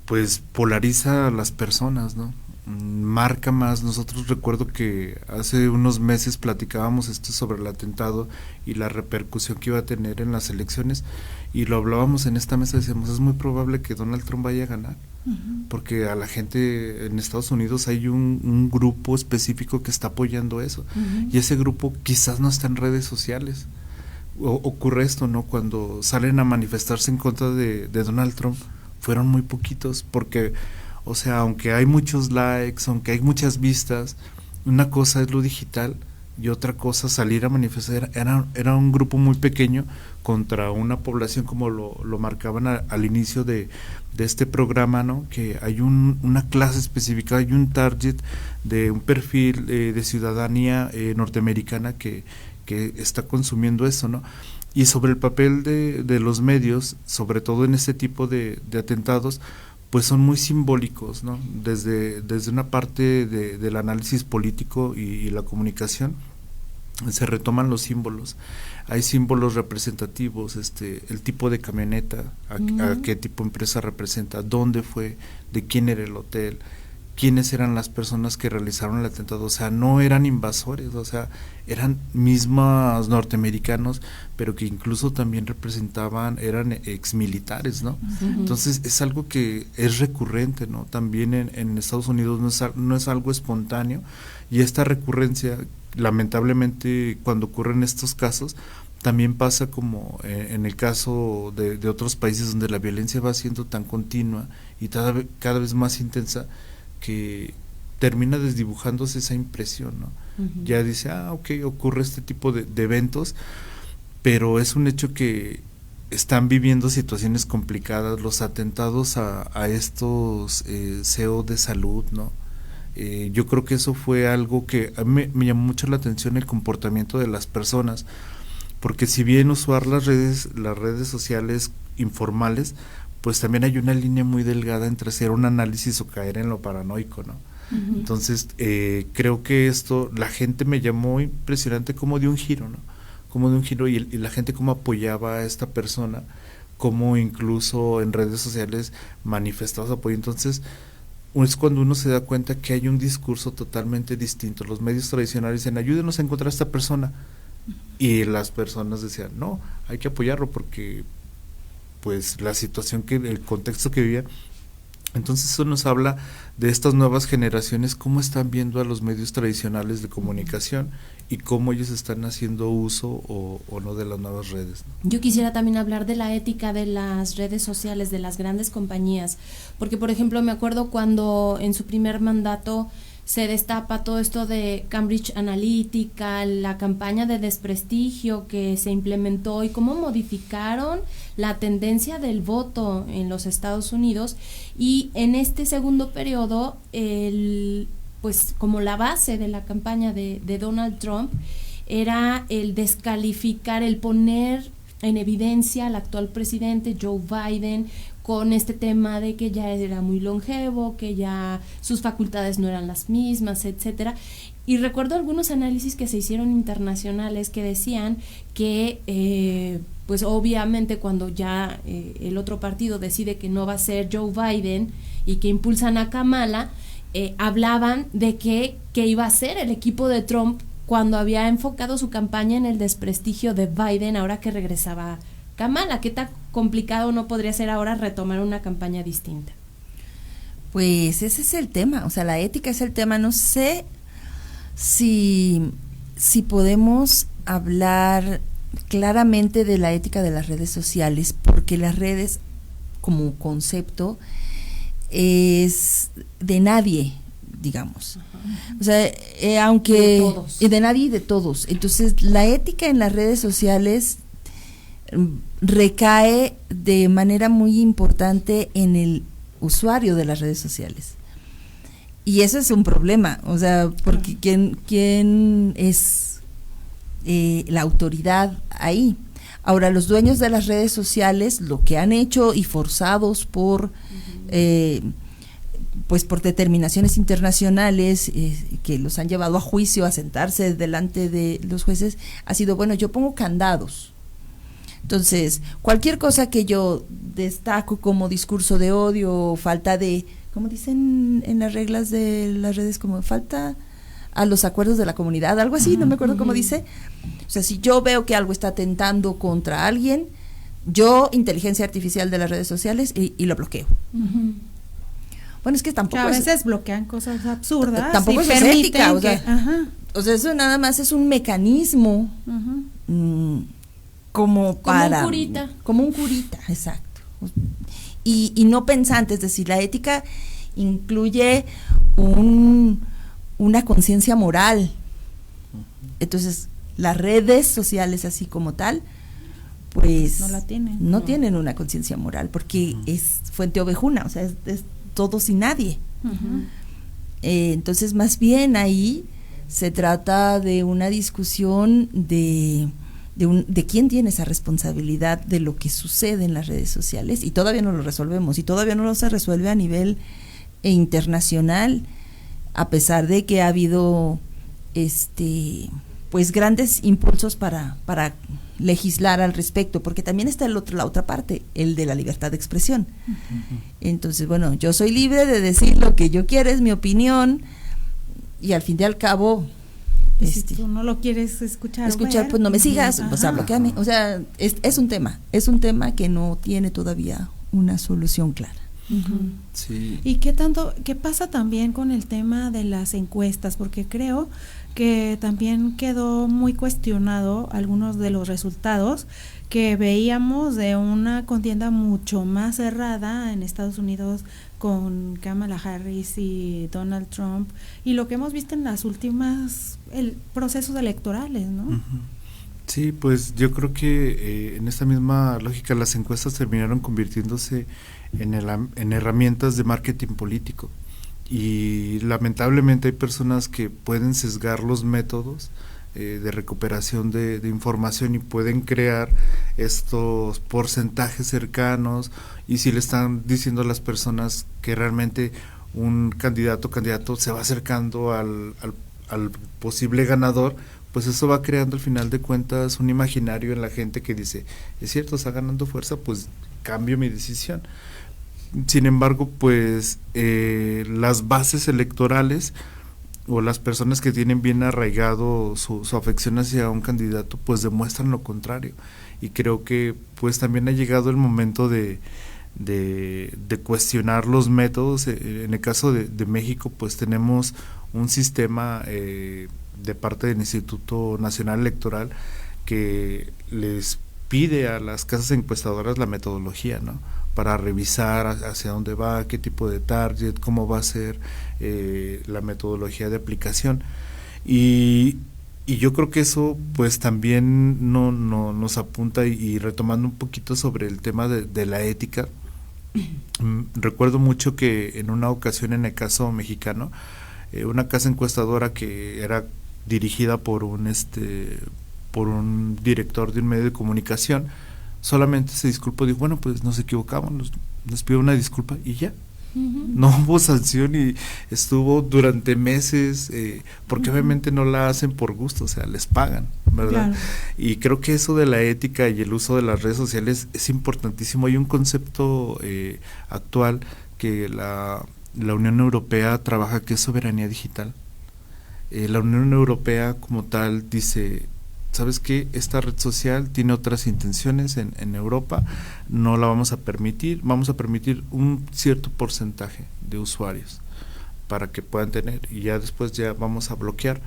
pues polariza a las personas, ¿no? Marca más. Nosotros recuerdo que hace unos meses platicábamos sobre el atentado y la repercusión que iba a tener en las elecciones, y lo hablábamos en esta mesa, decíamos, es muy probable que Donald Trump vaya a ganar, porque a la gente en Estados Unidos hay un grupo específico que está apoyando eso, y ese grupo quizás no está en redes sociales. Ocurre esto, ¿no? Cuando salen a manifestarse en contra de Donald Trump, fueron muy poquitos, porque o sea, aunque hay muchos likes, aunque hay muchas vistas, una cosa es lo digital y otra cosa salir a manifestar. Era un grupo muy pequeño contra una población, como lo marcaban al inicio de este programa, ¿no? Que hay una clase específica, hay un target de un perfil de ciudadanía norteamericana que está consumiendo eso, ¿no? Y sobre el papel de los medios, sobre todo en este tipo de atentados, pues son muy simbólicos, ¿no? Desde una parte del análisis político y la comunicación, se retoman los símbolos. Hay símbolos representativos, el tipo de camioneta, a qué tipo de empresa representa, dónde fue, de quién era el hotel, quiénes eran las personas que realizaron el atentado. O sea, no eran invasores, o sea, eran mismos norteamericanos, pero que incluso también eran exmilitares, ¿no? Entonces es algo que es recurrente, ¿no? También en Estados Unidos no es algo espontáneo, y esta recurrencia, lamentablemente, cuando ocurren estos casos, también pasa como en el caso de otros países donde la violencia va siendo tan continua y cada vez más intensa, que termina desdibujándose esa impresión, ¿no? Ya dice, ok, ocurre este tipo de eventos, pero es un hecho que están viviendo situaciones complicadas, los atentados a estos CEOs de salud, ¿no? Yo creo que eso fue algo que a mí me llamó mucho la atención, el comportamiento de las personas, porque si bien usar las redes sociales informales, pues también hay una línea muy delgada entre hacer un análisis o caer en lo paranoico, ¿no? Entonces, creo que esto, la gente me llamó impresionante como de un giro, ¿no? Como de un giro, y la gente cómo apoyaba a esta persona, cómo incluso en redes sociales manifestaba su apoyo. Entonces, es cuando uno se da cuenta que hay un discurso totalmente distinto. Los medios tradicionales dicen, ayúdenos a encontrar a esta persona, y las personas decían, no, hay que apoyarlo porque pues la situación, el contexto que vivía. Entonces eso nos habla de estas nuevas generaciones, cómo están viendo a los medios tradicionales de comunicación y cómo ellos están haciendo uso o no de las nuevas redes, ¿no? Yo quisiera también hablar de la ética de las redes sociales, de las grandes compañías, porque por ejemplo me acuerdo cuando en su primer mandato se destapa todo esto de Cambridge Analytica, la campaña de desprestigio que se implementó y cómo modificaron la tendencia del voto en los Estados Unidos, y en este segundo periodo, pues como la base de la campaña de Donald Trump, era el descalificar, el poner en evidencia al actual presidente Joe Biden con este tema de que ya era muy longevo, que ya sus facultades no eran las mismas, etcétera. Y recuerdo algunos análisis que se hicieron internacionales que decían que pues obviamente cuando ya el otro partido decide que no va a ser Joe Biden y que impulsan a Kamala, hablaban de que iba a ser el equipo de Trump cuando había enfocado su campaña en el desprestigio de Biden ahora que regresaba Kamala. ¿Qué tan complicado no podría ser ahora retomar una campaña distinta? Pues ese es el tema, o sea, la ética es el tema. No sé si podemos hablar claramente de la ética de las redes sociales, porque las redes como concepto es de nadie, digamos. O sea, aunque de todos. De nadie y de todos. Entonces, la ética en las redes sociales recae de manera muy importante en el usuario de las redes sociales. Y eso es un problema, o sea, porque ¿quién es la autoridad ahí? Ahora, los dueños de las redes sociales, lo que han hecho y forzados por pues por determinaciones internacionales que los han llevado a juicio, a sentarse delante de los jueces, ha sido, bueno, yo pongo candados. Entonces, cualquier cosa que yo destaco como discurso de odio, falta de, como dicen en las reglas de las redes, como falta a los acuerdos de la comunidad, algo así, no me acuerdo cómo dice. O sea, si yo veo que algo está atentando contra alguien, yo, inteligencia artificial de las redes sociales, y lo bloqueo. Bueno, es que tampoco a veces bloquean cosas absurdas. Tampoco es ética, o sea, eso nada más es un mecanismo como para... Como un curita, exacto. Y no pensante, es decir, la ética incluye una conciencia moral. Entonces, las redes sociales así como tal, pues no la tienen. No tienen una conciencia moral, porque es fuente ovejuna, o sea, es todos y nadie. Entonces, más bien ahí se trata de una discusión de quién tiene esa responsabilidad de lo que sucede en las redes sociales, y todavía no lo resolvemos, y todavía no lo se resuelve a nivel internacional, a pesar de que ha habido pues grandes impulsos para legislar al respecto, porque también está la otra parte, el de la libertad de expresión. Entonces, bueno, yo soy libre de decir lo que yo quiero, es mi opinión, y al fin y al cabo, si tú no lo quieres escuchar, bueno, pues no me sigas, o sea, bloqueame. O sea, es un tema que no tiene todavía una solución clara. Sí. ¿Y qué pasa también con el tema de las encuestas? Porque creo que también quedó muy cuestionado algunos de los resultados que veíamos de una contienda mucho más cerrada en Estados Unidos con Kamala Harris y Donald Trump, y lo que hemos visto en las últimas procesos electorales, ¿no? Sí, pues yo creo que en esta misma lógica las encuestas terminaron convirtiéndose en herramientas de marketing político, y lamentablemente hay personas que pueden sesgar los métodos de recuperación de información y pueden crear estos porcentajes cercanos, y si le están diciendo a las personas que realmente un candidato se va acercando al posible ganador, pues eso va creando al final de cuentas un imaginario en la gente que dice, es cierto, está ganando fuerza, pues cambio mi decisión. Sin embargo, pues las bases electorales o las personas que tienen bien arraigado su afección hacia un candidato, pues demuestran lo contrario, y creo que pues también ha llegado el momento de cuestionar los métodos. En el caso de México, pues tenemos un sistema de parte del Instituto Nacional Electoral que les pide a las casas encuestadoras la metodología, ¿no?, para revisar hacia dónde va, qué tipo de target, cómo va a ser la metodología de aplicación, y yo creo que eso pues también nos apunta, y retomando un poquito sobre el tema de la ética, recuerdo mucho que en una ocasión, en el caso mexicano, una casa encuestadora que era dirigida por un director de un medio de comunicación, solamente se disculpó, dijo, bueno, pues nos equivocamos, nos pidió una disculpa y ya. No hubo sanción y estuvo durante meses, porque obviamente no la hacen por gusto, o sea, les pagan, ¿verdad? Claro. Y creo que eso de la ética y el uso de las redes sociales es importantísimo. Hay un concepto actual que la Unión Europea trabaja, que es soberanía digital. La Unión Europea como tal dice, ¿sabes qué? Esta red social tiene otras intenciones en Europa, no la vamos a permitir un cierto porcentaje de usuarios para que puedan tener, y ya después ya vamos a bloquear.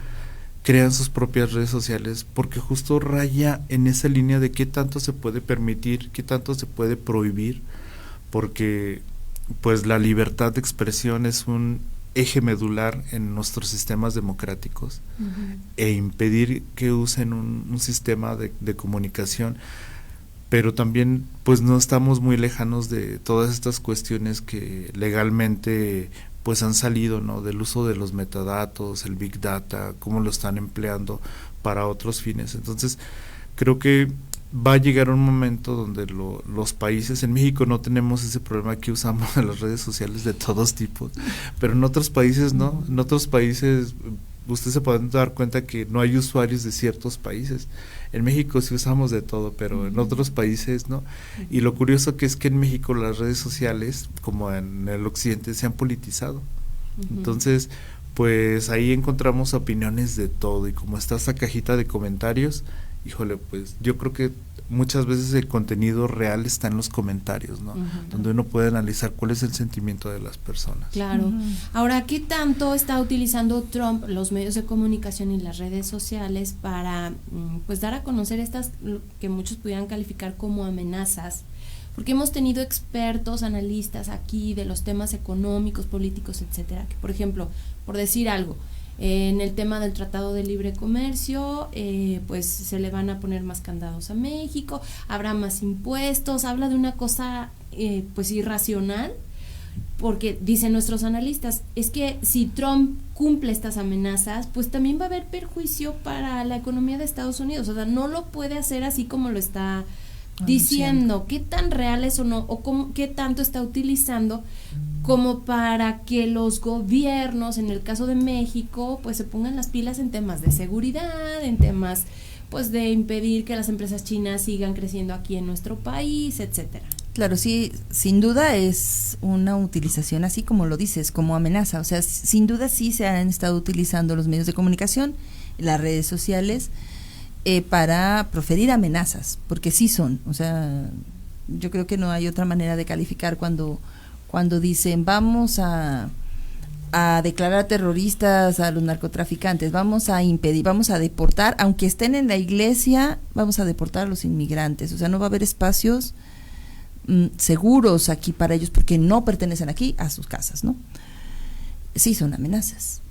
Crean sus propias redes sociales porque justo raya en esa línea de qué tanto se puede permitir, qué tanto se puede prohibir, porque pues la libertad de expresión es un eje medular en nuestros sistemas democráticos, e impedir que usen un sistema de comunicación, pero también pues no estamos muy lejanos de todas estas cuestiones que legalmente pues han salido, ¿no? Del uso de los metadatos, el big data, cómo lo están empleando para otros fines. Entonces creo que va a llegar un momento donde los países, en México no tenemos ese problema, que usamos de las redes sociales de todos tipos, pero en otros países no, en otros países ustedes se pueden dar cuenta que no hay usuarios de ciertos países. En México sí usamos de todo, pero en otros países no. Y lo curioso que es que en México las redes sociales, como en el occidente, se han politizado. Entonces, pues ahí encontramos opiniones de todo, y como está esa cajita de comentarios, híjole, pues yo creo que muchas veces el contenido real está en los comentarios, ¿no? Donde uno puede analizar cuál es el sentimiento de las personas. Claro. Ahora, ¿qué tanto está utilizando Trump los medios de comunicación y las redes sociales para pues dar a conocer estas que muchos pudieran calificar como amenazas? Porque hemos tenido expertos, analistas aquí de los temas económicos, políticos, etcétera, que por ejemplo, por decir algo, en el tema del Tratado de Libre Comercio, pues se le van a poner más candados a México, habrá más impuestos, habla de una cosa pues irracional, porque dicen nuestros analistas, es que si Trump cumple estas amenazas, pues también va a haber perjuicio para la economía de Estados Unidos, o sea, no lo puede hacer así como lo está diciendo. ¿Qué tan real es o no? ¿O qué tanto está utilizando como para que los gobiernos, en el caso de México, pues se pongan las pilas en temas de seguridad, en temas pues de impedir que las empresas chinas sigan creciendo aquí en nuestro país, etcétera? Claro, sí, sin duda es una utilización, así como lo dices, como amenaza. O sea, sin duda sí se han estado utilizando los medios de comunicación, las redes sociales, para proferir amenazas, porque sí son, o sea, yo creo que no hay otra manera de calificar cuando dicen vamos a declarar terroristas a los narcotraficantes, vamos a impedir, vamos a deportar, aunque estén en la iglesia, vamos a deportar a los inmigrantes, o sea, no va a haber espacios seguros aquí para ellos porque no pertenecen aquí a sus casas, ¿no? Sí son amenazas.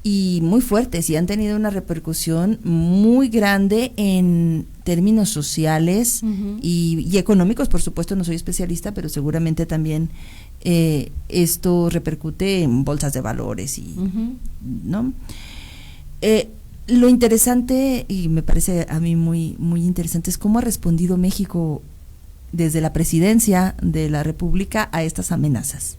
Y muy fuertes, y han tenido una repercusión muy grande en términos sociales y económicos. Por supuesto, no soy especialista, pero seguramente también esto repercute en bolsas de valores y ¿no? Lo interesante, y me parece a mí muy, muy interesante, es cómo ha respondido México desde la presidencia de la República a estas amenazas.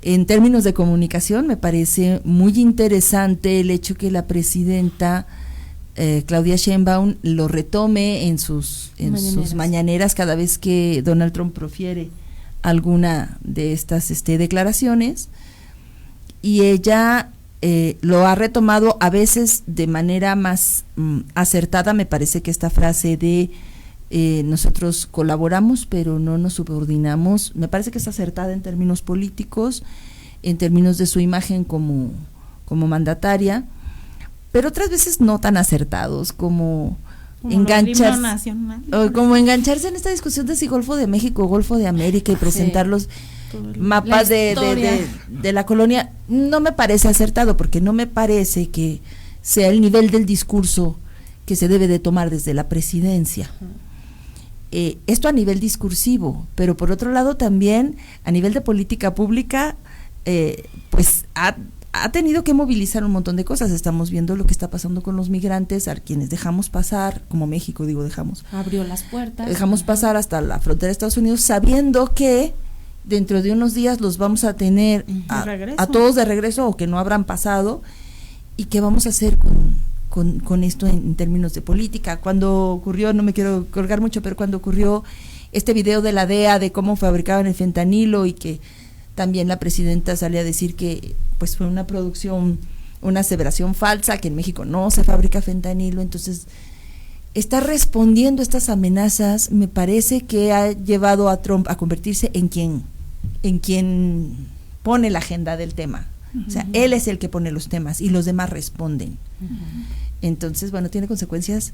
En términos de comunicación, me parece muy interesante el hecho que la presidenta Claudia Sheinbaum lo retome en sus mañaneras cada vez que Donald Trump profiere alguna de estas declaraciones, y ella lo ha retomado a veces de manera más acertada. Me parece que esta frase de nosotros colaboramos pero no nos subordinamos, me parece que es acertada en términos políticos, en términos de su imagen como mandataria, pero otras veces no tan acertados, como engancharse en esta discusión de si Golfo de México o Golfo de América, y presentar los mapas de la colonia. No me parece acertado, porque no me parece que sea el nivel del discurso que se debe de tomar desde la presidencia. Esto a nivel discursivo, pero por otro lado también a nivel de política pública, pues ha ha tenido que movilizar un montón de cosas. Estamos viendo lo que está pasando con los migrantes, a quienes dejamos pasar, como México, abrió las puertas. Dejamos pasar hasta la frontera de Estados Unidos, sabiendo que dentro de unos días los vamos a tener a todos de regreso, o que no habrán pasado. ¿Y qué vamos a hacer con esto en términos de política? Cuando ocurrió, no me quiero colgar mucho, pero cuando ocurrió este video de la DEA de cómo fabricaban el fentanilo, y que también la presidenta sale a decir que pues fue una producción, una aseveración falsa, que en México no se fabrica fentanilo. Entonces, está respondiendo a estas amenazas. Me parece que ha llevado a Trump a convertirse en quien pone la agenda del tema. O sea, él es el que pone los temas y los demás responden. Entonces, bueno, tiene consecuencias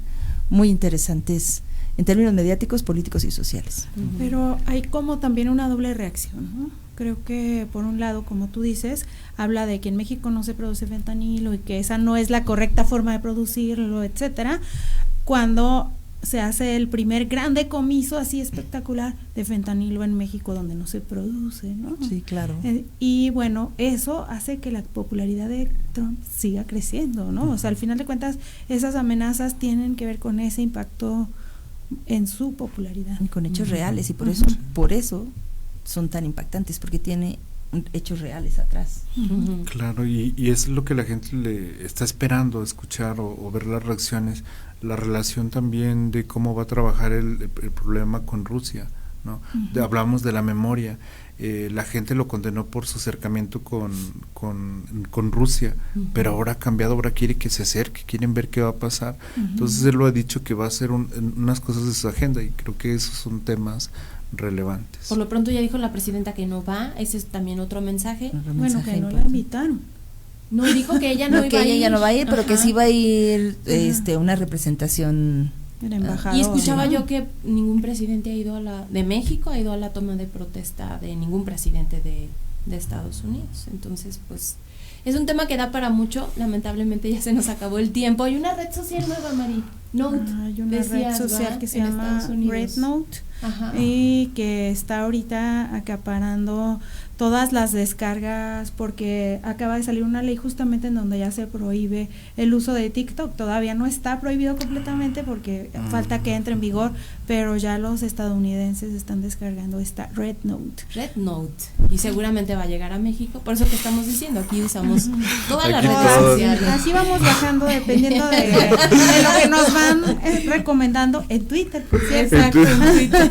muy interesantes en términos mediáticos, políticos y sociales. Pero hay como también una doble reacción, ¿no? Creo que por un lado, como tú dices, habla de que en México no se produce fentanilo y que esa no es la correcta forma de producirlo, etcétera, cuando se hace el primer gran decomiso así espectacular de fentanilo en México, donde no se produce, ¿no? Sí, claro. Y bueno, eso hace que la popularidad de Trump siga creciendo, ¿no? O sea, al final de cuentas, esas amenazas tienen que ver con ese impacto en su popularidad. Y con hechos reales, y por eso son tan impactantes, porque tiene hechos reales atrás. Claro, y es lo que la gente le está esperando escuchar o ver las reacciones, la relación también de cómo va a trabajar el problema con Rusia, ¿no? Hablamos de la memoria. La gente lo condenó por su acercamiento con Rusia, pero ahora ha cambiado, ahora quiere que se acerque, quieren ver qué va a pasar. Entonces él lo ha dicho que va a hacer unas cosas de su agenda, y creo que esos son temas relevantes. Por lo pronto ya dijo la presidenta que no va, ese es también otro mensaje. Bueno, que no la invitaron. No, dijo que ella no iba a ir. Que ella ya no va a ir, pero que sí va a ir una representación. Y escuchaba yo que ningún presidente ha ido de México ha ido a la toma de protesta de ningún presidente de Estados Unidos. Entonces, pues, es un tema que da para mucho. Lamentablemente ya se nos acabó el tiempo. Hay una red social nueva, Mari. Note. Hay una red social que se llama Red Note. Y que está ahorita acaparando todas las descargas, porque acaba de salir una ley justamente en donde ya se prohíbe el uso de TikTok. Todavía no está prohibido completamente porque falta que entre en vigor, pero ya los estadounidenses están descargando esta Red Note. Red Note. Y seguramente va a llegar a México, por eso que estamos diciendo, aquí usamos todas las redes sociales. Así vamos bajando dependiendo de lo que nos van recomendando en Twitter, por cierto. Exacto, en Twitter.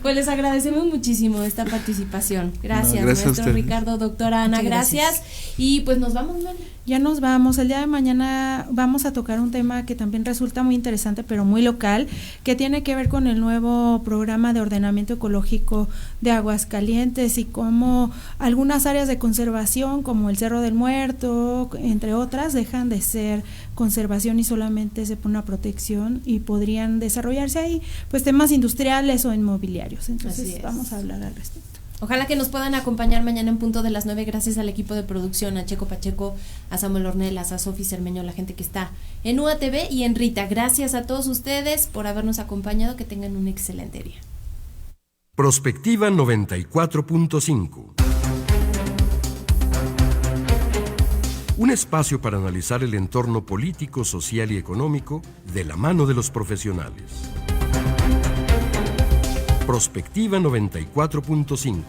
Pues les agradecemos muchísimo esta participación. Gracias, maestro Ricardo, doctora Ana, gracias. Y pues nos vamos, Mani. Ya nos vamos. El día de mañana vamos a tocar un tema que también resulta muy interesante, pero muy local, que tiene que ver con el nuevo programa de ordenamiento ecológico de Aguascalientes, y cómo algunas áreas de conservación, como el Cerro del Muerto, entre otras, dejan de ser conservación y solamente se pone una protección, y podrían desarrollarse ahí pues temas industriales o inmobiliarios. Entonces vamos a hablar al respecto. Ojalá que nos puedan acompañar mañana en punto de las 9. Gracias al equipo de producción, a Checo Pacheco, a Samuel Ornelas, a Sofi Cermeño, a la gente que está en UATV y en Rita. Gracias a todos ustedes por habernos acompañado. Que tengan un excelente día. Prospectiva 94.5. Un espacio para analizar el entorno político, social y económico de la mano de los profesionales. Prospectiva 94.5.